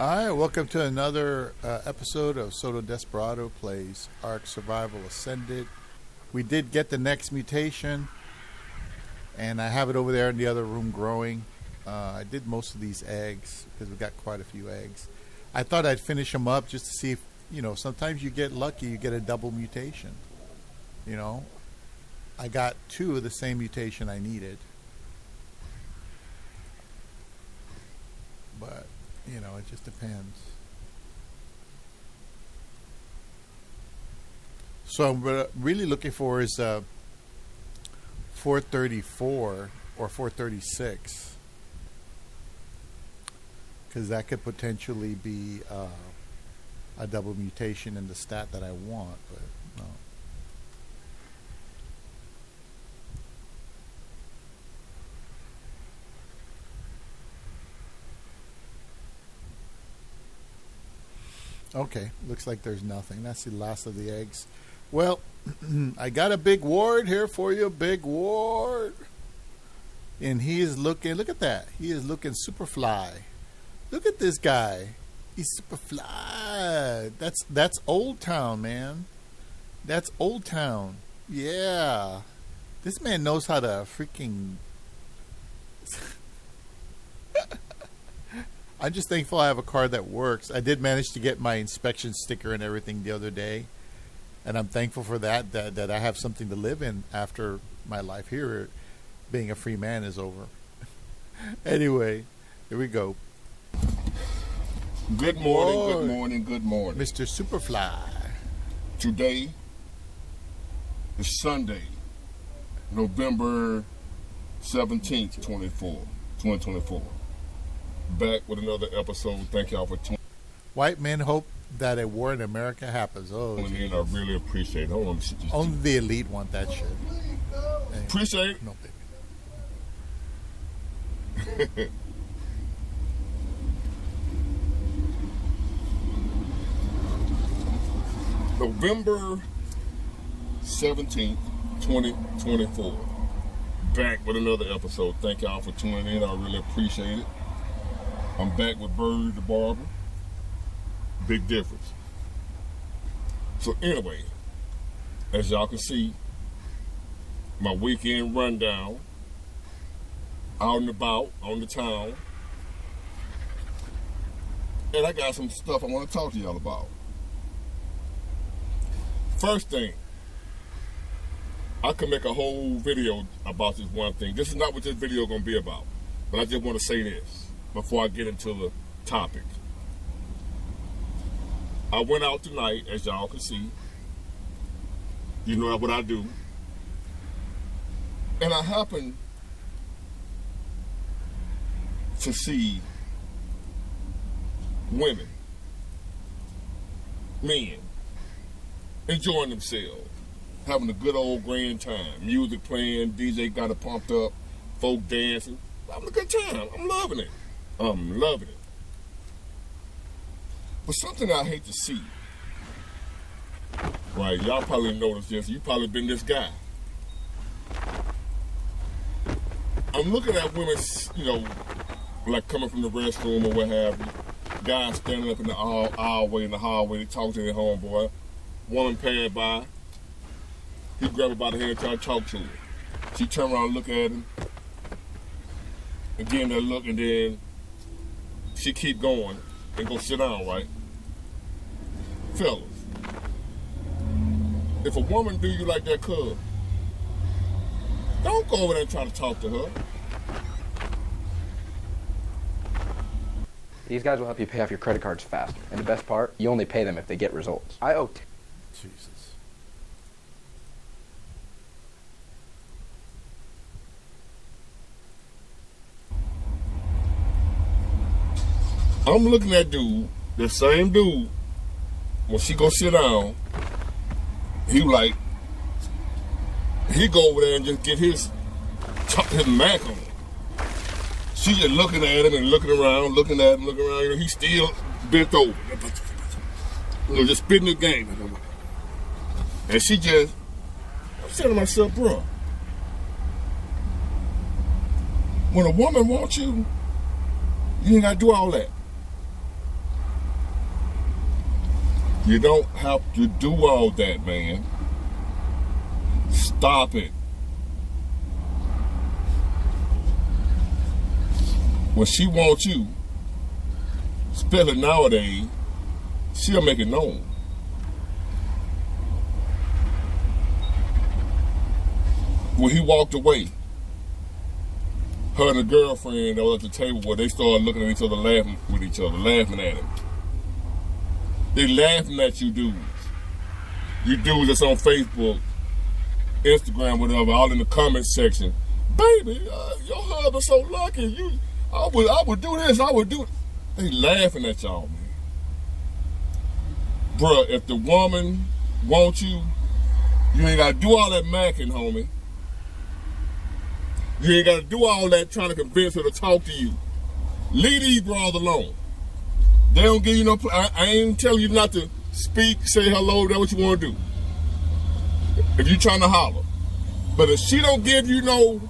All right, welcome to another episode of Soto Desperado Plays Ark Survival Ascended. We did get the next mutation, and I have it over there in the other room growing. I did most of these eggs because we got quite a few eggs. I thought I'd finish them up just to see if, sometimes you get lucky, you get a double mutation. I got 2 of the same mutation I needed. But it just depends. So I'm really looking for is 434 or 436, because that could potentially be a double mutation in the stat that I want, but no. Okay, looks like there's nothing. That's the last of the eggs. Well, I got a big ward here for you, big ward. And he is looking, look at that. He is looking super fly. Look at this guy. He's super fly. That's Old Town, man. That's Old Town. Yeah. This man knows how to freaking... I'm just thankful I have a car that works. I did manage to get my inspection sticker and everything the other day. And I'm thankful for that I have something to live in after my life here being a free man is over. Anyway, here we go. Good morning, good morning, good morning. Mr. Superfly. Today is Sunday, November 17th, 2024. Back with another episode. Thank y'all for tuning in. White men hope that a war in America happens. Oh, I really appreciate it. Hold on, only the elite want that shit. Anyway, appreciate it. No, baby. November 17th, 2024. Back with another episode. Thank y'all for tuning in. I really appreciate it. I'm back with Bird the Barber. Big difference. So anyway, as y'all can see, my weekend rundown, out and about on the town, and I got some stuff I want to talk to y'all about. First thing, I could make a whole video about this one thing. This is not what this video is going to be about, but I just want to say this before I get into the topic. I went out tonight, as y'all can see. You know what I do. And I happened to see women, men, enjoying themselves, having a good old grand time. Music playing, DJ got it pumped up, folk dancing, having a good time. I'm loving it. I'm loving it. But something I hate to see, right? Y'all probably noticed this. You probably been this guy. I'm looking at women, like coming from the restroom or what have you. Guys standing up in the aisleway in the hallway, they talk to their homeboy. Woman passed by. He grabbed her by the hand and tried to talk to her. She turned around and looked at him. Again, that look, and then she keep going and go sit down, right? Fellas, if a woman do you like that, cuz, don't go over there and try to talk to her. These guys will help you pay off your credit cards faster. And the best part, you only pay them if they get results. Jesus. I'm looking at dude, the same dude, when she go sit down, he go over there and just get his Mac on. She just looking at him and looking around, looking at him, looking around. He still bent over, just spitting the game. And I'm saying to myself, bro, when a woman wants you, you ain't got to do all that. You don't have to do all that, man. Stop it. When she wants you, especially nowadays, she'll make it known. When he walked away, her and the girlfriend that was at the table where they started looking at each other, laughing with each other, laughing at him. They laughing at you dudes. You dudes that's on Facebook, Instagram, whatever, all in the comment section. Baby, your husband's so lucky. I would do this, I would do it. They laughing at y'all, man. Bruh, if the woman wants you, you ain't got to do all that macking, homie. You ain't got to do all that trying to convince her to talk to you. Leave these bras alone. They don't give you no... I ain't telling you not to speak, say hello, that's what you want to do. If you trying to holler. But if she don't give you no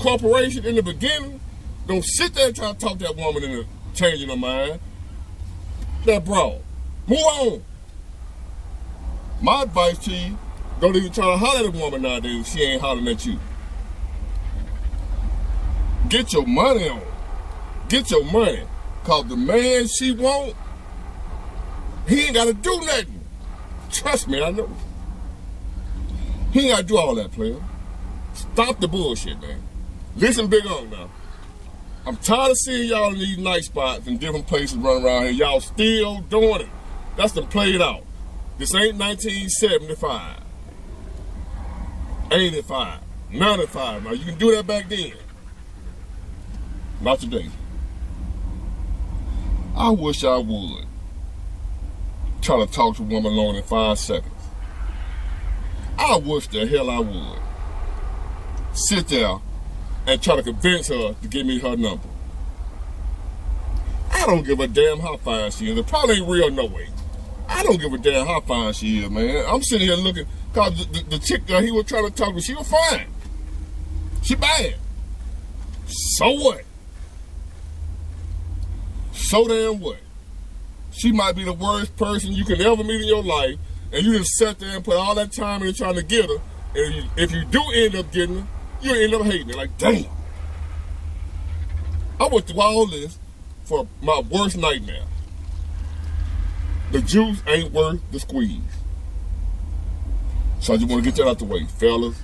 cooperation in the beginning, don't sit there and try to talk that woman into changing her mind. That bra. Move on. My advice to you, don't even try to holler at a woman nowadays if she ain't hollering at you. Get your money on. Get your money. Cause the man she want, he ain't gotta do nothing. Trust me, I know. He ain't gotta do all that, player. Stop the bullshit, man. Listen, Big On now. I'm tired of seeing y'all in these night spots and different places running around here. Y'all still doing it. That's them played out. This ain't 1975. 85. 95. Now, you can do that back then. Not today. I wish I would try to talk to a woman longer than 5 seconds. I wish the hell I would sit there and try to convince her to give me her number. I don't give a damn how fine she is. It probably ain't real no way. I don't give a damn how fine she is, man. I'm sitting here looking, cause the chick that he was trying to talk to, she was fine. She bad. So what? So damn what? She might be the worst person you can ever meet in your life, and you just sat there and put all that time into trying to get her, and if you do end up getting her, you end up hating her. Like, damn. I went through all this for my worst nightmare. The juice ain't worth the squeeze. So I just want to get that out the way. Fellas,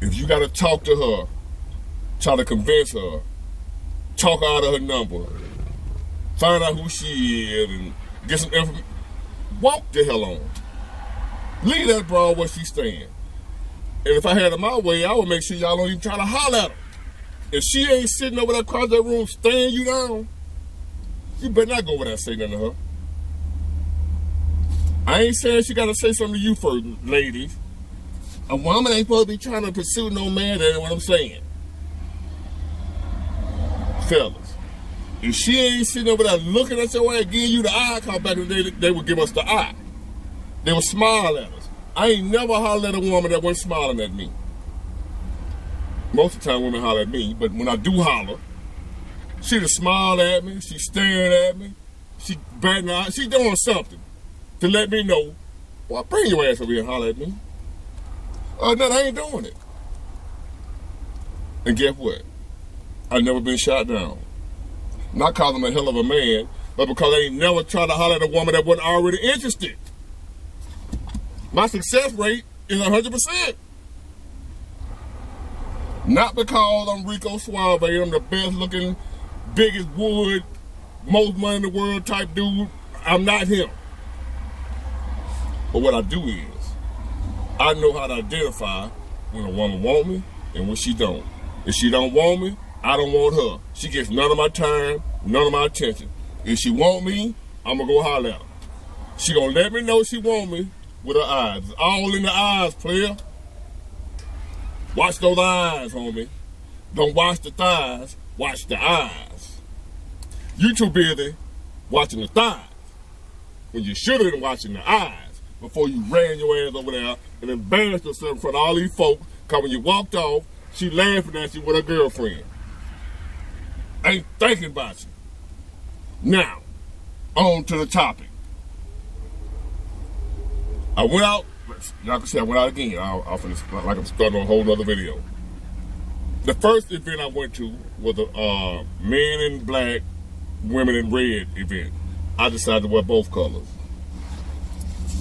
if you got to talk to her, try to convince her, talk out of her number, find out who she is, and get some information, walk the hell on. Leave that broad where she's staying. And if I had it my way, I would make sure y'all don't even try to holler at her. If she ain't sitting over there across that room staring you down, you better not go over there and say nothing to her. I ain't saying she got to say something to you first, ladies. A woman ain't supposed to be trying to pursue no man, that ain't what I'm saying. Fellas, if she ain't sitting over there looking at your ass, giving you the eye, cause back in the day, they would give us the eye. They would smile at us. I ain't never hollered at a woman that wasn't smiling at me. Most of the time women holler at me, but when I do holler, she just smile at me, she staring at me, she batting her eyes, she doing something to let me know, well, bring your ass over here and holler at me. No, I ain't doing it. And guess what? I've never been shot down. Not because I'm a hell of a man, but because I ain't never tried to holler at a woman that wasn't already interested. My success rate is 100%. Not because I'm Rico Suave, I'm the best looking, biggest wood, most money in the world type dude. I'm not him. But what I do is, I know how to identify when a woman want me and when she don't. If she don't want me, I don't want her. She gets none of my time, none of my attention. If she want me, I'm gonna go holler at her. She gonna let me know she want me with her eyes. It's all in the eyes, player. Watch those eyes, homie. Don't watch the thighs, watch the eyes. You too busy watching the thighs when you should have been watching the eyes before you ran your ass over there and embarrassed yourself in front of all these folks, because when you walked off, she laughing at you with her girlfriend. Ain't thinking about you. Now, on to the topic. I went out. Y'all can see I went out again. Like I'm starting a whole other video. The first event I went to was a men in black, women in red event. I decided to wear both colors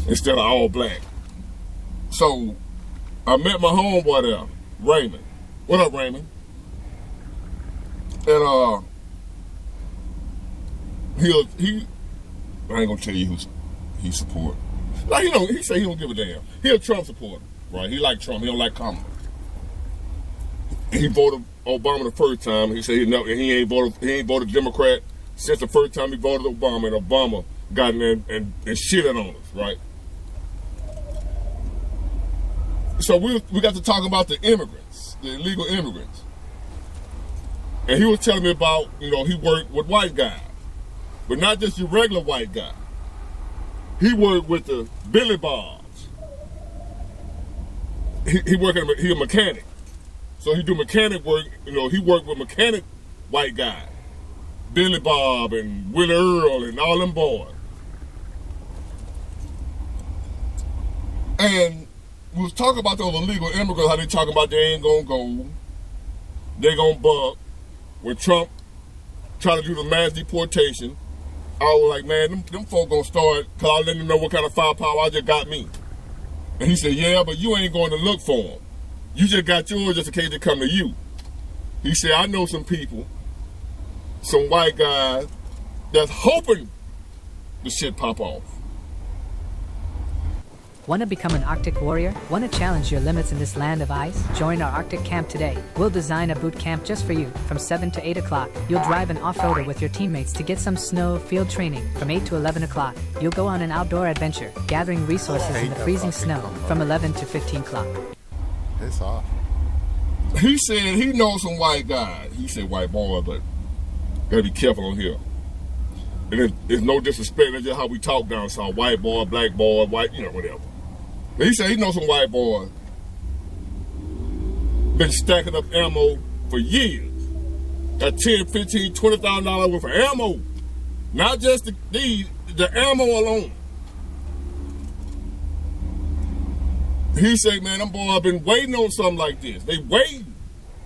instead of all black. So I met my homeboy there, Raymond. What up, Raymond? And he I ain't gonna tell you who he support. Like, he say he don't give a damn. He a Trump supporter, right? He like Trump. He don't like Kamala. He voted Obama the first time. He said he ain't voted Democrat since the first time he voted Obama, and Obama got in there and shitted on us, right? So we got to talk about the immigrants, the illegal immigrants. And he was telling me about, he worked with white guys, but not just your regular white guy. He worked with the Billy Bobs. He a mechanic. So he do mechanic work, he worked with mechanic white guys. Billy Bob and Willie Earl and all them boys. And we was talking about those illegal immigrants, how they talking about they ain't gonna go, they gonna buck. When Trump tried to do the mass deportation, I was like, man, them folk gonna start, cause I let them know what kind of firepower I just got me. And he said, yeah, but you ain't going to look for them. You just got yours just in case they come to you. He said, I know some people, some white guys, that's hoping the shit pop off. Want to become an Arctic warrior? Want to challenge your limits in this land of ice? Join our Arctic camp today. We'll design a boot camp just for you. From 7 to 8 o'clock, you'll drive an off-roader with your teammates to get some snow field training. From 8 to 11 o'clock, you'll go on an outdoor adventure, gathering resources in the freezing snow. From 11 to 15 o'clock. It's off. He said he knows some white guys. He said white boy, but gotta be careful on here. And it's no disrespect, that's just how we talk down south. White boy, black boy, white, whatever. But he said he knows some white boys been stacking up ammo for years. Got $10, $15, $20,000 worth of ammo. Not just the ammo alone. He said, man, them boys been waiting on something like this. They waiting.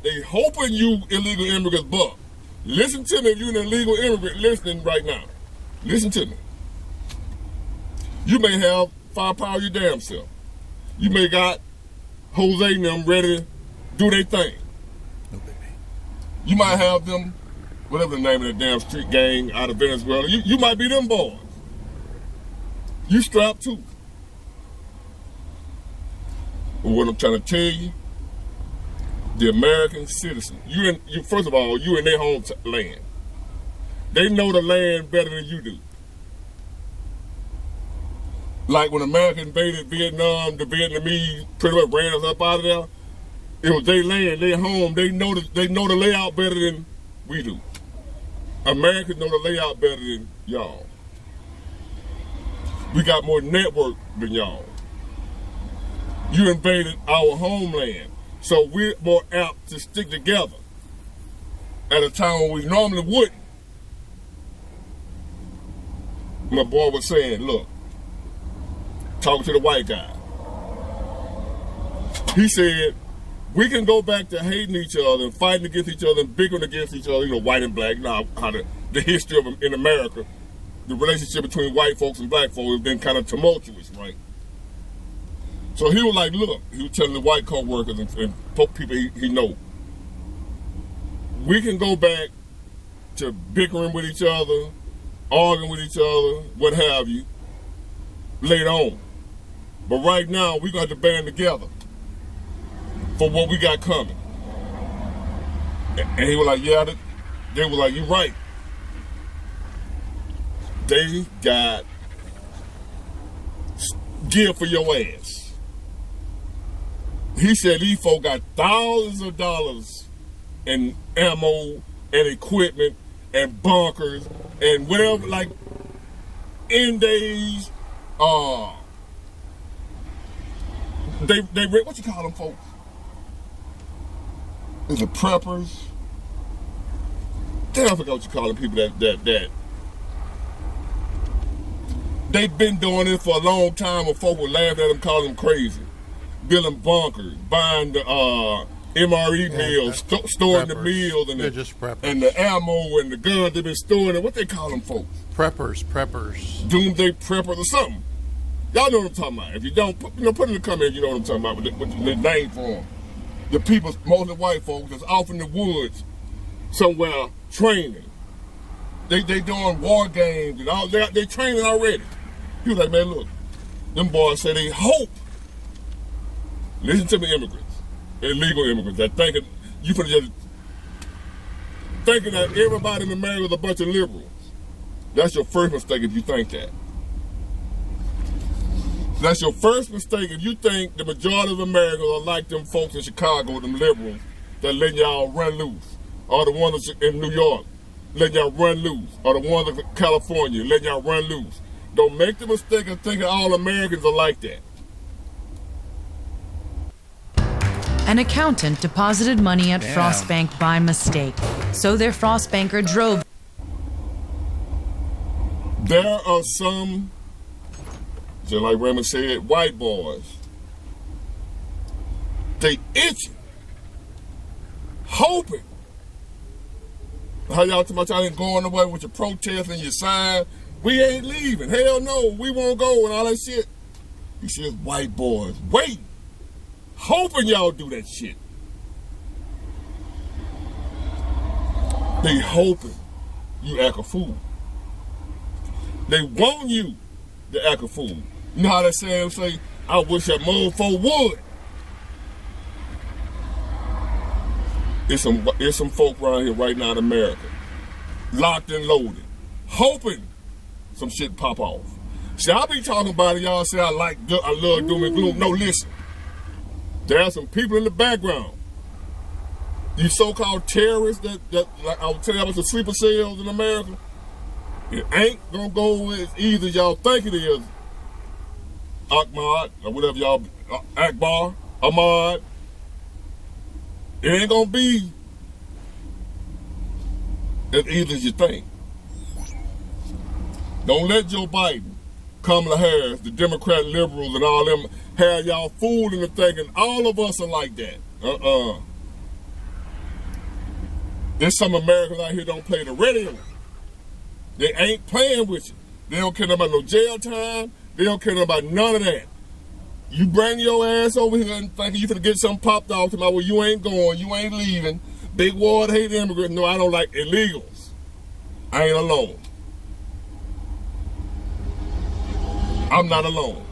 They hoping you illegal immigrants buck. Listen to me if you're an illegal immigrant listening right now. Listen to me. You may have firepower your damn self. You may got Jose and them ready to do their thing. No baby. You might have them, whatever the name of the damn street gang out of Venezuela, you might be them boys. You strapped too. But what I'm trying to tell you, the American citizen, you first of all, you in their home land. They know the land better than you do. Like when America invaded Vietnam, the Vietnamese pretty much ran us up out of there. It was their land, their home. They know the layout better than we do. Americans know the layout better than y'all. We got more network than y'all. You invaded our homeland, so we're more apt to stick together at a time when we normally wouldn't. My boy was saying, look, talking to the white guy. He said, we can go back to hating each other and fighting against each other and bickering against each other, white and black. How the history of in America, the relationship between white folks and black folks has been kind of tumultuous, right? So he was like, look, he was telling the white co-workers and people he know, we can go back to bickering with each other, arguing with each other, what have you, later on. But right now, we're going to have to band together for what we got coming. And he was like, yeah, they were like, you're right. They got gear for your ass. He said these folk got thousands of dollars in ammo and equipment and bunkers and whatever, like in days, they what you call them folks? Is it preppers? Damn, I forgot what you call them people that They've been doing it for a long time when folk would laugh at them, call them crazy. Building bunkers, buying the MRE mills, storing the mills and the ammo and the guns they've been storing. What they call them folks? Preppers. Doomsday preppers or something. Y'all know what I'm talking about. If you don't, put in the comments, you know what I'm talking about, with the name for them. The people, mostly white folks, that's off in the woods somewhere training. They doing war games and all. They training already. He was like, man, look, them boys say they hope. Listen to the immigrants, illegal immigrants that thinking that everybody in America is a bunch of liberals. That's your first mistake if you think that. That's your first mistake if you think the majority of Americans are like them folks in Chicago, them liberals that let y'all run loose, or the ones in New York letting y'all run loose, or the ones in California letting y'all run loose. Don't make the mistake of thinking all Americans are like that. An accountant deposited money at Frost Bank by mistake, so their Frost banker drove. There are some, just like Raymond said, white boys. They itching, hoping. How y'all talking about y'all ain't going away with your protest and your sign? We ain't leaving. Hell no, we won't go and all that shit. You see, it's white boys waiting, hoping y'all do that shit. They hoping you act a fool. They want you to act a fool. You know how that saying say, I wish that motherfucker would. There's some folk around here right now in America, locked and loaded, hoping some shit pop off. See, I be talking about it, y'all say I love doom and gloom. No, listen. There are some people in the background. You so-called terrorists that like I was telling you about the sleeper cells in America. It ain't gonna go as easy as y'all think it is. Ahmad, or whatever y'all, Akbar, Ahmad. It ain't gonna be as easy as you think. Don't let Joe Biden, Kamala Harris, the Democrat liberals and all them have y'all fooled into thinking all of us are like that. There's some Americans out here don't play the radio. They ain't playing with you. They don't care about no jail time. They don't care about none of that. You bring your ass over here and thinking you finna get something popped off to my well, you ain't going, you ain't leaving. Big Ward hate immigrants. No, I don't like illegals. I ain't alone. I'm not alone.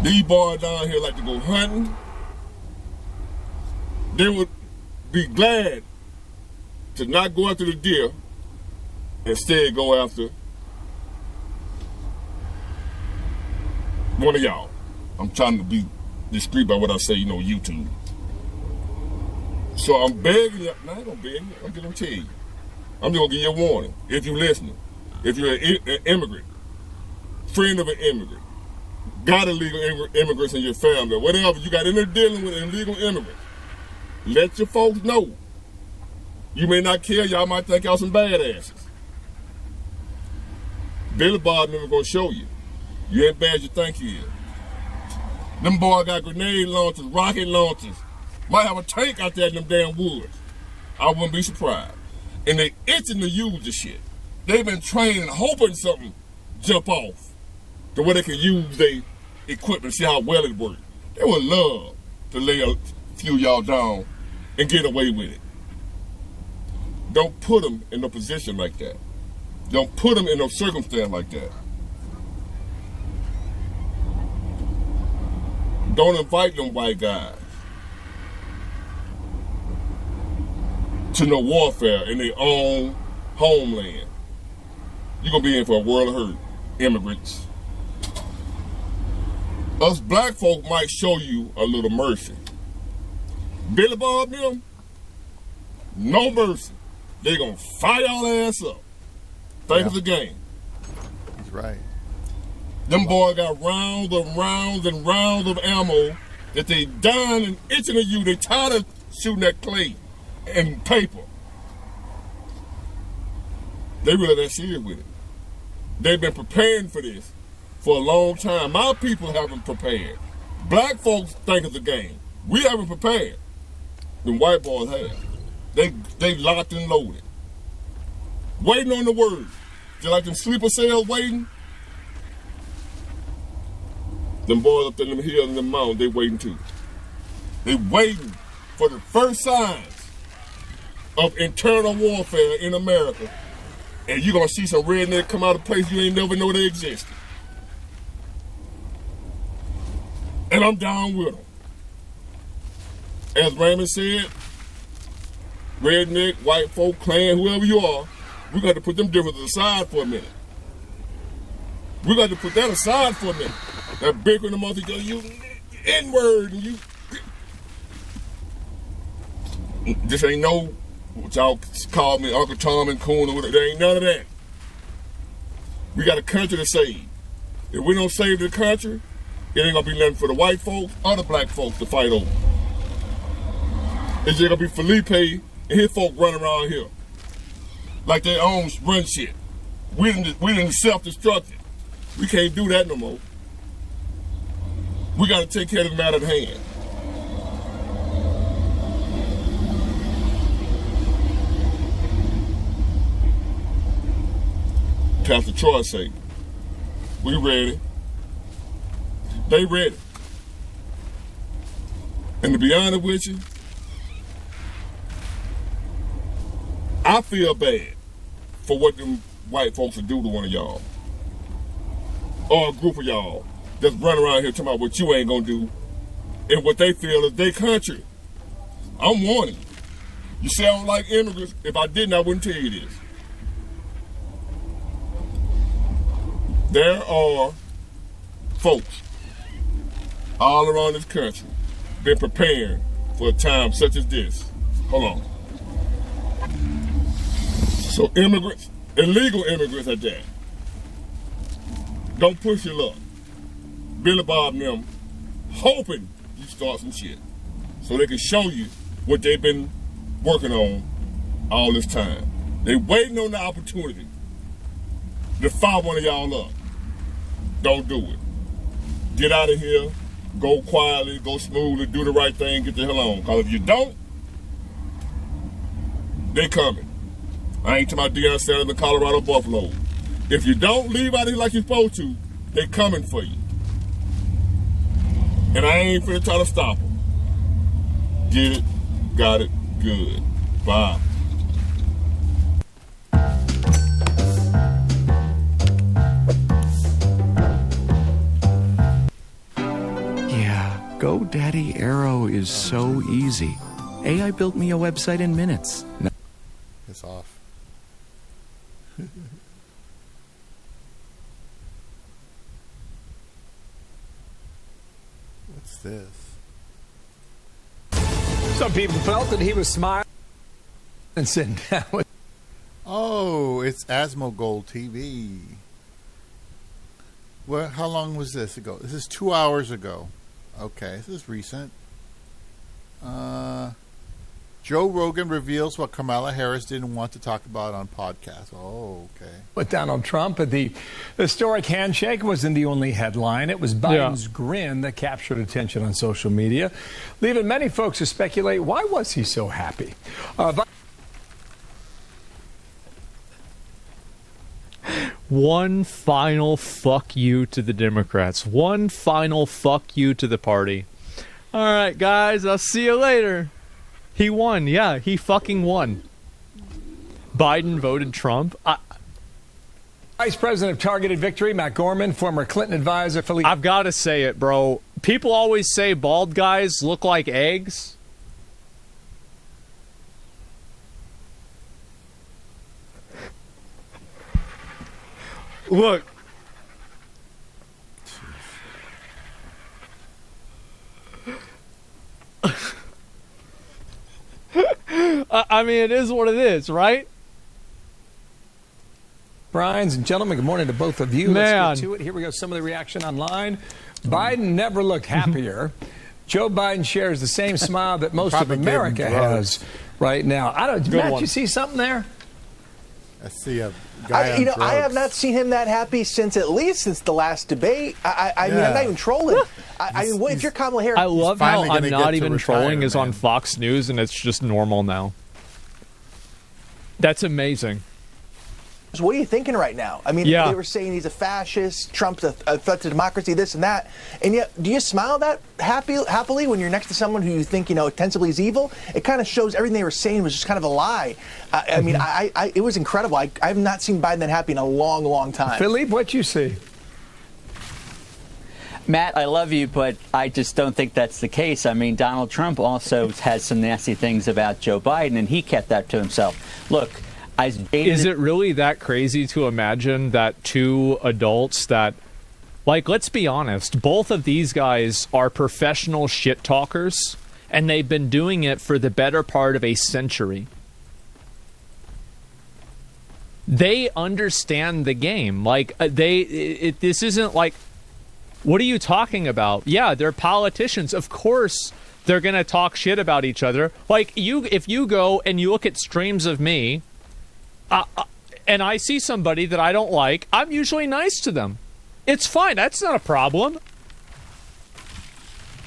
These boys down here like to go hunting. They would be glad to not go after the deer, instead go after one of y'all. I'm trying to be discreet by what I say, YouTube. So I'm begging you, I ain't gonna beg you, I'm just gonna tell you. I'm just gonna give you a warning, if you're listening. If you're an immigrant, friend of an immigrant, got illegal immigrants in your family, whatever, you got any dealing with illegal immigrants, let your folks know. You may not care, y'all might think y'all some badasses. Billy Bob never gonna show you. You ain't bad as you think you is. Them boys got grenade launchers, rocket launchers. Might have a tank out there in them damn woods. I wouldn't be surprised. And they itching to use the shit. They've been training, hoping something jump off to where they can use their equipment, see how well it works. They would love to lay a few y'all down and get away with it. Don't put them in a position like that. Don't put them in a circumstance like that. Don't invite them white guys to no warfare in their own homeland. You're going to be in for a world of hurt, immigrants. Us black folk might show you a little mercy. Billy Bob them, no mercy. They going to fire y'all ass up. Think of the game. That's right. Them boys got rounds and rounds and rounds of ammo that they dying and itching at you. They tired of shooting that clay and paper. They really that serious with it. They've been preparing for this for a long time. My people haven't prepared. Black folks think it's a game. We haven't prepared. The white boys have. They locked and loaded. Waiting on the word. Just like them sleeper cells waiting. Them boys up there in them hills and them mountains, they waiting too. They waiting for the first signs of internal warfare in America. And you're going to see some redneck come out of place you ain't never know they existed. And I'm down with them. As Raymond said, redneck, white folk, Klan, whoever you are, we got to put them differences aside for a minute. We got to put that aside for a minute. That bickering amongst each other, you N-word, and you... This ain't no, what y'all call me, Uncle Tom and Coon, or whatever. There ain't none of that. We got a country to save. If we don't save the country, it ain't gonna be nothing for the white folks or the black folks to fight over. It's just gonna be Felipe and his folk running around here like they own run shit. We done self-destructed. We can't do that no more. We gotta take care of the matter at hand. Pastor Troy say, we ready. They ready. And to be honest with you, I feel bad for what them white folks will do to one of y'all. Or a group of y'all that's running around here talking about what you ain't gonna do and what they feel is their country. I'm warning you. You say I don't like immigrants. If I didn't, I wouldn't tell you this. There are folks all around this country been preparing for a time such as this. Hold on. So immigrants, illegal immigrants at that, don't push your luck. Billy Bob and them hoping you start some shit so they can show you what they've been working on all this time. They waiting on the opportunity to fire one of y'all up. Don't do it. Get out of here, go quietly, go smoothly, do the right thing, get the hell on. Because if you don't, they coming. I ain't talking about Deion Sanders and Colorado Buffalo. If you don't leave out of here like you're supposed to, they coming for you. And I ain't finna try to stop them. Get it, got it, good. Bye. Yeah, GoDaddy Arrow is so easy. AI built me a website in minutes. It's off. What's this? Some people felt that he was smiling and sitting down with. Oh, it's Asmo Gold TV. Well, how long was this ago? This is 2 hours ago. Okay, this is recent. Joe Rogan reveals what Kamala Harris didn't want to talk about on podcast. Oh, okay. With Donald Trump, but the historic handshake wasn't the only headline. It was Biden's grin that captured attention on social media, leaving many folks to speculate, why was he so happy? One final fuck you to the Democrats. One final fuck you to the party. All right, guys, I'll see you later. He won. Yeah, he fucking won. Biden voted Trump. Vice President of Targeted Victory, Matt Gorman, former Clinton advisor. I've got to say it, bro. People always say bald guys look like eggs. Look. I mean, it is what it is, right? Brian's and gentlemen, good morning to both of you. Man. Let's get to it. Here we go. Some of the reaction online. Biden never looked happier. Joe Biden shares the same smile that most of America has right now. I don't. Matt, you see something there? I see a guy on drugs. I have not seen him that happy since the last debate. I mean, I'm not even trolling. I mean, if you're Kamala Harris, I love how I'm not even trolling is man. on Fox News, and it's just normal now. That's amazing. So what are you thinking right now? I mean, they were saying he's a fascist, Trump's a threat to democracy, this and that. And yet, do you smile that happily when you're next to someone who you think, ostensibly is evil? It kind of shows everything they were saying was just kind of a lie. I mean, it was incredible. I have not seen Biden that happy in a long, long time. Philippe, what you see? Matt, I love you, but I just don't think that's the case. I mean, Donald Trump also has some nasty things about Joe Biden, and he kept that to himself. Look, is it really that crazy to imagine that two adults that, like, let's be honest, both of these guys are professional shit talkers, and they've been doing it for the better part of a century. They understand the game. Like, this isn't like, what are you talking about? Yeah, they're politicians. Of course they're going to talk shit about each other. Like, if you go and you look at streams of me, and I see somebody that I don't like, I'm usually nice to them. It's fine. That's not a problem.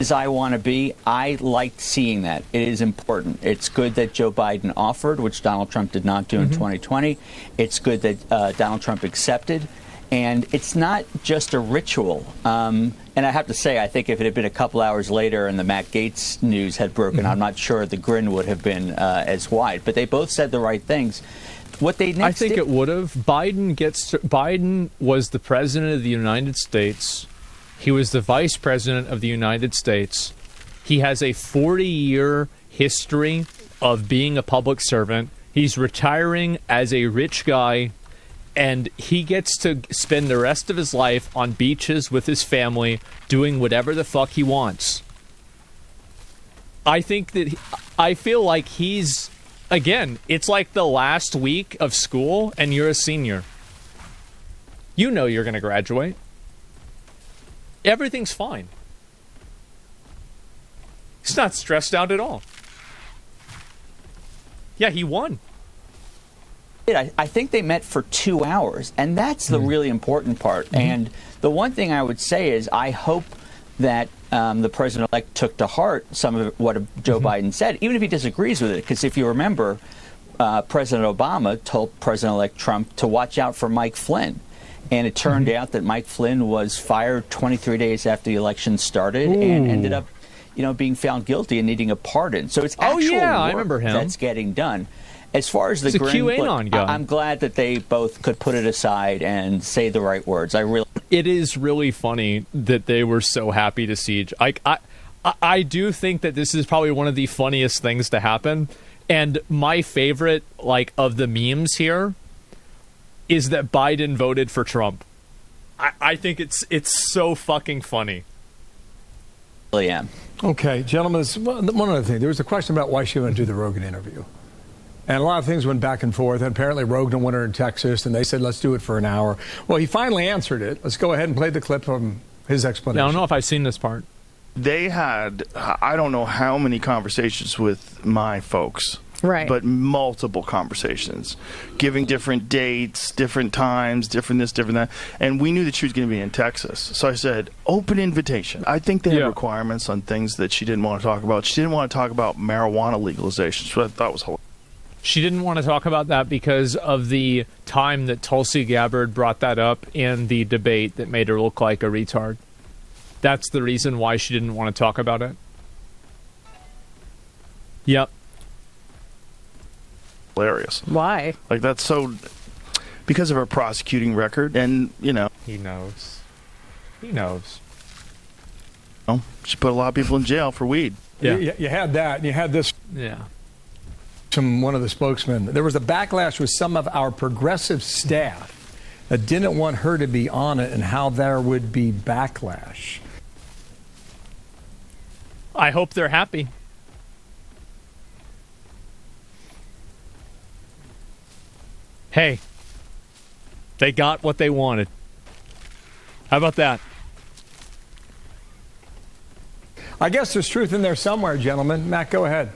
As I want to be, I liked seeing that. It is important. It's good that Joe Biden offered, which Donald Trump did not do in 2020. It's good that Donald Trump accepted. And it's not just a ritual. And I have to say, I think if it had been a couple hours later and the Matt Gaetz news had broken, I'm not sure the grin would have been as wide. But they both said the right things. I think it would have. Biden was the president of the United States. He was the vice president of the United States. He has a 40-year history of being a public servant. He's retiring as a rich guy, and he gets to spend the rest of his life on beaches with his family doing whatever the fuck he wants. I feel like he's... Again, it's like the last week of school and you're a senior. You know you're going to graduate. Everything's fine. He's not stressed out at all. Yeah, he won. I think they met for 2 hours, and that's the really important part. And the one thing I would say is I hope that the president-elect took to heart some of what Joe Biden said, even if he disagrees with it. Because if you remember, President Obama told President-elect Trump to watch out for Mike Flynn. And it turned out that Mike Flynn was fired 23 days after the election started and ended up, being found guilty and needing a pardon. So it's actual work I remember him. That's getting done. As far as the He's a grin, QAnon guy. I'm glad that they both could put it aside and say the right words. It is really funny that they were so happy to see each. I do think that this is probably one of the funniest things to happen. And my favorite, of the memes here, is that Biden voted for Trump. I think it's so fucking funny. Really am. Okay, gentlemen, one other thing. There was a question about why she wouldn't do the Rogan interview. And a lot of things went back and forth. And apparently Rogan went her in Texas, and they said, let's do it for an hour. Well, he finally answered it. Let's go ahead and play the clip from his explanation. Yeah, I don't know if I've seen this part. They had, I don't know how many conversations with my folks. Right. But multiple conversations, giving different dates, different times, different this, different that. And we knew that she was going to be in Texas. So I said, open invitation. I think they had requirements on things that she didn't want to talk about. She didn't want to talk about marijuana legalization, so I thought was hilarious. She didn't want to talk about that because of the time that Tulsi Gabbard brought that up in the debate that made her look like a retard. That's the reason why she didn't want to talk about it. Yep. Hilarious. Why? That's so... Because of her prosecuting record, and, He knows. He knows. She put a lot of people in jail for weed. Yeah. You had that, and you had this... Yeah. From one of the spokesmen. There was a backlash with some of our progressive staff that didn't want her to be on it and how there would be backlash. I hope they're happy. Hey, they got what they wanted. How about that? I guess there's truth in there somewhere, gentlemen. Matt, go ahead.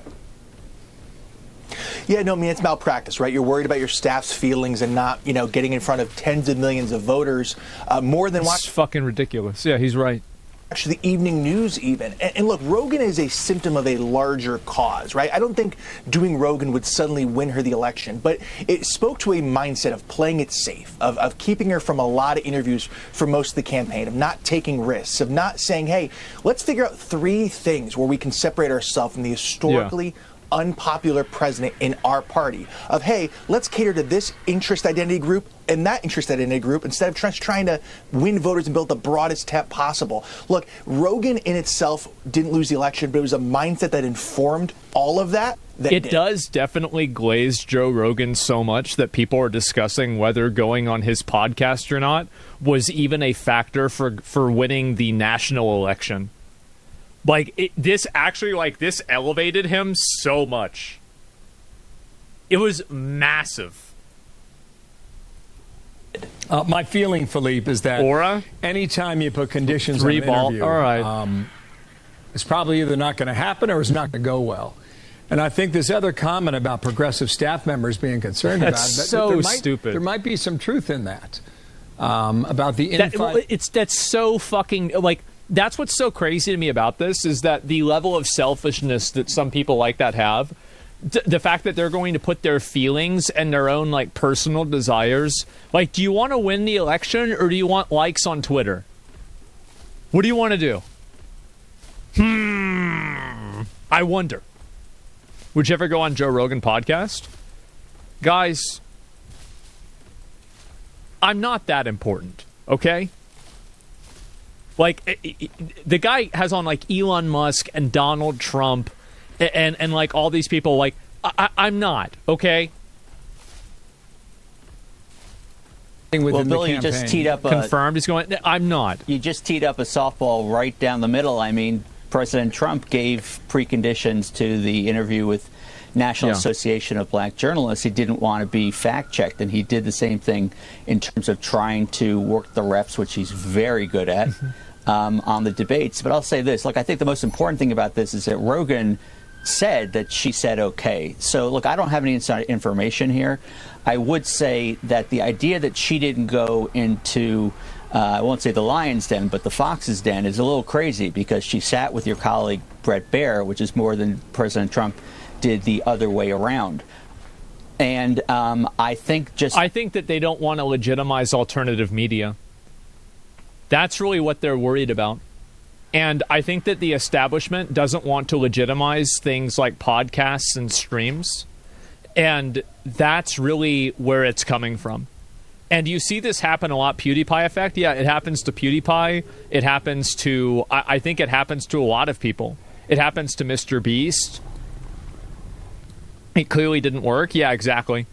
Yeah, no, I mean, it's malpractice, right? You're worried about your staff's feelings and not, getting in front of tens of millions of voters more than It's fucking ridiculous. Yeah, he's right. Actually, the evening news even. And look, Rogan is a symptom of a larger cause, right? I don't think doing Rogan would suddenly win her the election, but it spoke to a mindset of playing it safe, of keeping her from a lot of interviews for most of the campaign, of not taking risks, of not saying, hey, let's figure out 3 things where we can separate ourselves from the historically unpopular president in our party, of, hey, let's cater to this interest identity group and that interest identity group instead of trying to win voters and build the broadest tent possible. Look, Rogan in itself didn't lose the election, but it was a mindset that informed all of that. It does definitely glaze Joe Rogan so much that people are discussing whether going on his podcast or not was even a factor for winning the national election. This elevated him so much. It was massive. My feeling, Philippe, is that anytime you put conditions on an interview, all right. It's probably either not going to happen or it's not going to go well. And I think this other comment about progressive staff members being concerned that's stupid. There might be some truth in that. About the that's so fucking that's what's so crazy to me about this is that the level of selfishness that some people like that have. The fact that they're going to put their feelings and their own personal desires, do you want to win the election or do you want likes on Twitter? What do you want to do? I wonder. Would you ever go on Joe Rogan podcast? Guys, I'm not that important, okay? The guy has on Elon Musk and Donald Trump and all these people. I'm not, okay? Well, Bill, you just teed up confirmed. He's going. I'm not. You just teed up a softball right down the middle. I mean, President Trump gave preconditions to the interview with National Association of Black Journalists. He didn't want to be fact-checked, and he did the same thing in terms of trying to work the refs, which he's very good at, on the debates. But I'll say this. I think the most important thing about this is that Rogan said that she said okay. So, look, I don't have any inside information here. I would say that the idea that she didn't go into, I won't say the lion's den, but the fox's den is a little crazy because she sat with your colleague Bret Baier, which is more than President Trump did the other way around. And I think that they don't want to legitimize alternative media. That's really what they're worried about. And I think that the establishment doesn't want to legitimize things like podcasts and streams. And that's really where it's coming from. And you see this happen a lot. PewDiePie effect. Yeah, it happens to PewDiePie. It happens to, I think it happens to a lot of people. It happens to Mr. Beast. It clearly didn't work. Yeah, exactly.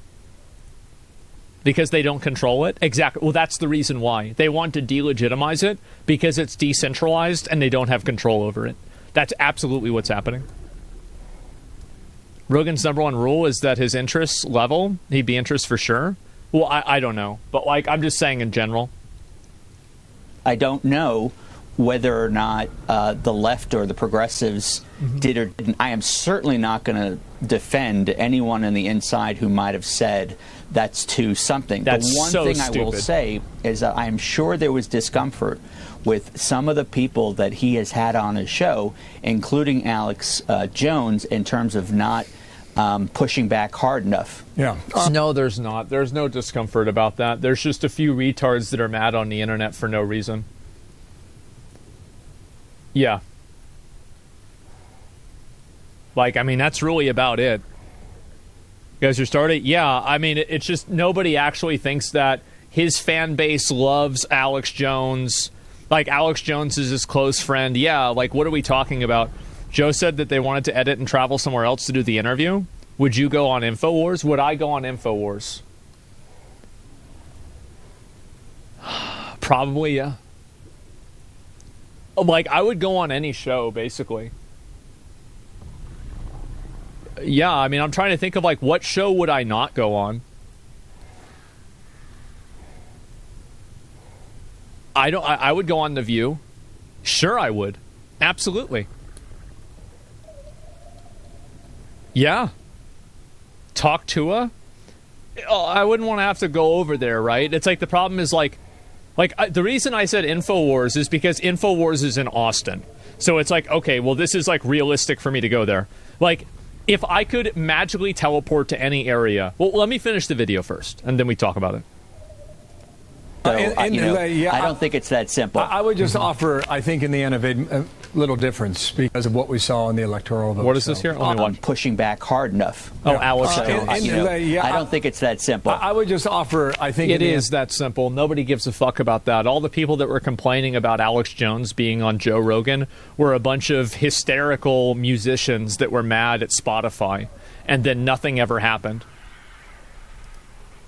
Because they don't control it? Exactly. Well, that's the reason why. They want to delegitimize it because it's decentralized and they don't have control over it. That's absolutely what's happening. Rogan's number one rule is that his interests level. He'd be interest for sure. Well, I don't know. But, I'm just saying in general. I don't know whether or not the left or the progressives did or didn't. I am certainly not going to defend anyone on the inside who might have said that's too something. That's the one so thing stupid. I will say is that I'm sure there was discomfort with some of the people that he has had on his show, including Alex Jones, in terms of not pushing back hard enough. Yeah. No, there's not. There's no discomfort about that. There's just a few retards that are mad on the internet for no reason. Yeah. That's really about it. You guys are starting? Yeah, it's just nobody actually thinks that his fan base loves Alex Jones. Alex Jones is his close friend. Yeah, what are we talking about? Joe said that they wanted to edit and travel somewhere else to do the interview. Would you go on InfoWars? Would I go on InfoWars? Probably, yeah. I would go on any show, basically. Yeah, I'm trying to think of, what show would I not go on? I would go on The View. Sure, I would. Absolutely. Yeah. talk to her, I wouldn't want to have to go over there, right? It's like the problem is the reason I said InfoWars is because InfoWars is in Austin. So it's like, okay, well, this is like realistic for me to go there. Like, if I could magically teleport to any area, well, let me finish the video first, and then we talk about it. So, I don't think it's that simple. I would just offer, I think, in the end of it, a little difference because of what we saw in the electoral vote. What is this here? Only one. Pushing back hard enough. Oh, Alex. I don't think it's that simple. I would just offer, I think... It is that simple. Nobody gives a fuck about that. All the people that were complaining about Alex Jones being on Joe Rogan were a bunch of hysterical musicians that were mad at Spotify, and then nothing ever happened.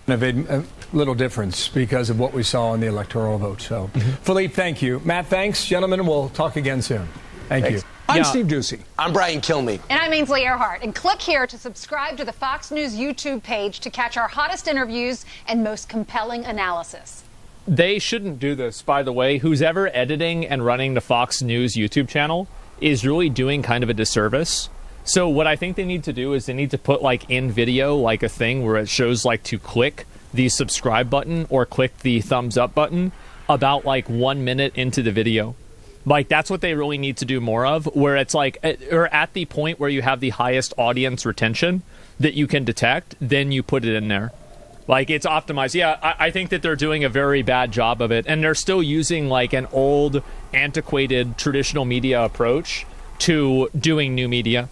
A little difference because of what we saw in the electoral vote. So, Philippe, thank you. Matt, thanks. Gentlemen, we'll talk again soon. Thank you. I'm Steve Ducey. I'm Brian Kilmeade. And I'm Ainsley Earhart. And click here to subscribe to the Fox News YouTube page to catch our hottest interviews and most compelling analysis. They shouldn't do this, by the way. Who's ever editing and running the Fox News YouTube channel is really doing kind of a disservice. So what I think they need to do is they need to put, like, in video, like, a thing where it shows, like, to click the subscribe button or click the thumbs up button about, like, 1 minute into the video. Like, that's what they really need to do more of, where it's, like, or at the point where you have the highest audience retention that you can detect, then you put it in there. Like, it's optimized. Yeah, I think that they're doing a very bad job of it, and they're still using, like, an old, antiquated, traditional media approach to doing new media.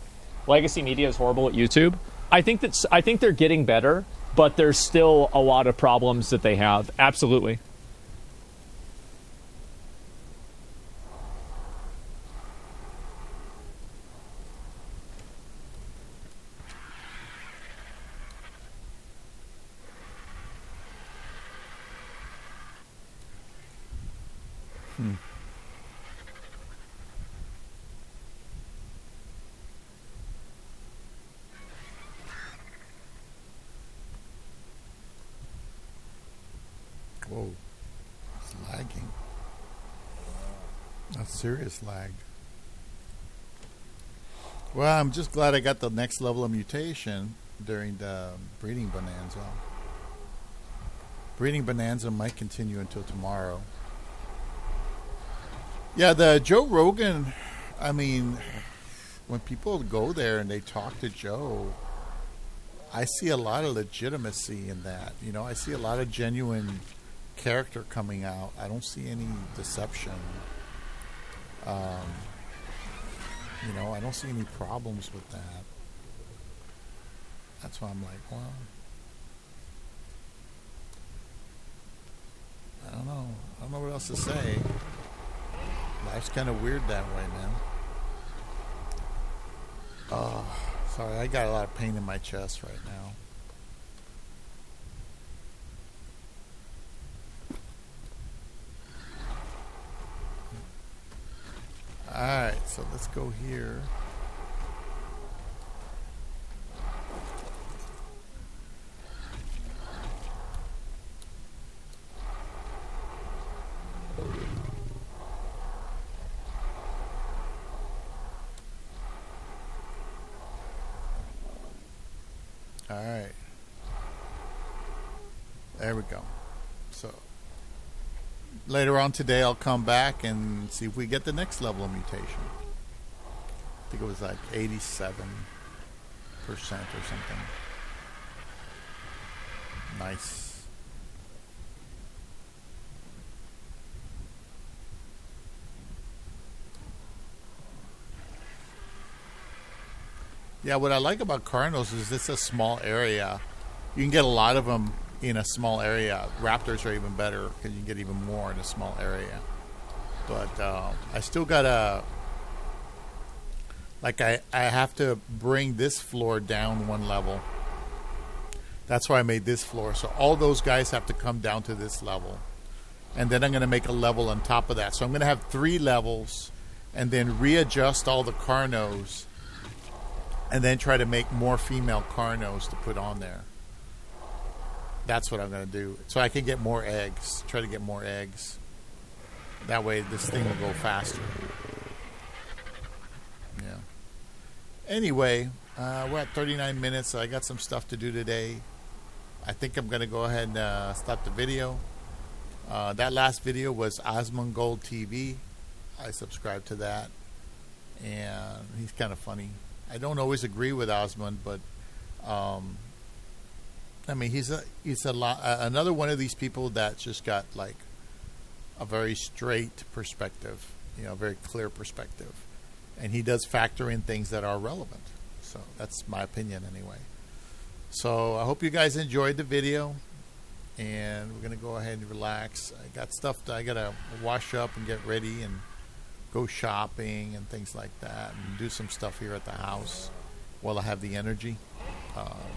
Legacy media is horrible at YouTube. I think they're getting better, but there's still a lot of problems that they have. Absolutely. Whoa, it's lagging. That's serious lag. Well, I'm just glad I got the next level of mutation during the breeding bonanza. Breeding bonanza might continue until tomorrow. Yeah, the Joe Rogan, I mean, when people go there and they talk to Joe, I see a lot of legitimacy in that. You know, I see a lot of genuine character coming out. I don't see any deception. You know, I don't see any problems with that. That's why I'm like, well, I don't know. I don't know what else to say. Life's kind of weird that way, man. Oh, sorry, I got a lot of pain in my chest right now. Alright, so let's go here. Alright. There we go. So later on today I'll come back and see if we get the next level of mutation. I think it was like 87% or something. Nice. Yeah, what I like about Cardinals is it's a small area. You can get a lot of them in a small area. Raptors are even better because you can get even more in a small area. But I still gotta, like, I have to bring this floor down one level. That's why I made this floor. So all those guys have to come down to this level. And then I'm going to make a level on top of that. So I'm going to have 3 levels and then readjust all the Carnos and then try to make more female Carnos to put on there. That's what I'm going to do. So I can get more eggs. Try to get more eggs. That way this thing will go faster. Yeah. Anyway, We're at 39 minutes, so I got some stuff to do today. I think I'm going to go ahead and stop the video. That last video was Osmond Gold TV. I subscribe to that, and he's kind of funny. I don't always agree with Osmond, but I mean, he's another one of these people that's just got like a very straight perspective, a very clear perspective, and he does factor in things that are relevant. So that's my opinion anyway. So I hope you guys enjoyed the video, and we're gonna go ahead and relax. I got stuff that I gotta wash up and get ready and go shopping and things like that, and do some stuff here at the house while I have the energy.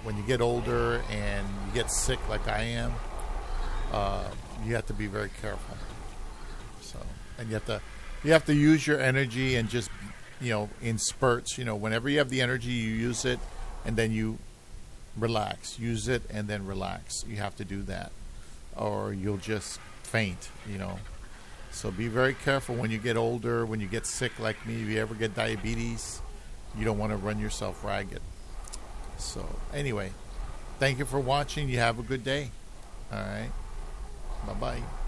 When you get older and you get sick like I am, you have to be very careful. So, and you have to use your energy and just, in spurts. Whenever you have the energy, you use it, and then you relax. Use it and then relax. You have to do that, or you'll just faint. So be very careful when you get older. When you get sick like me, if you ever get diabetes, you don't want to run yourself ragged. So anyway, thank you for watching. You have a good day. All right. Bye-bye.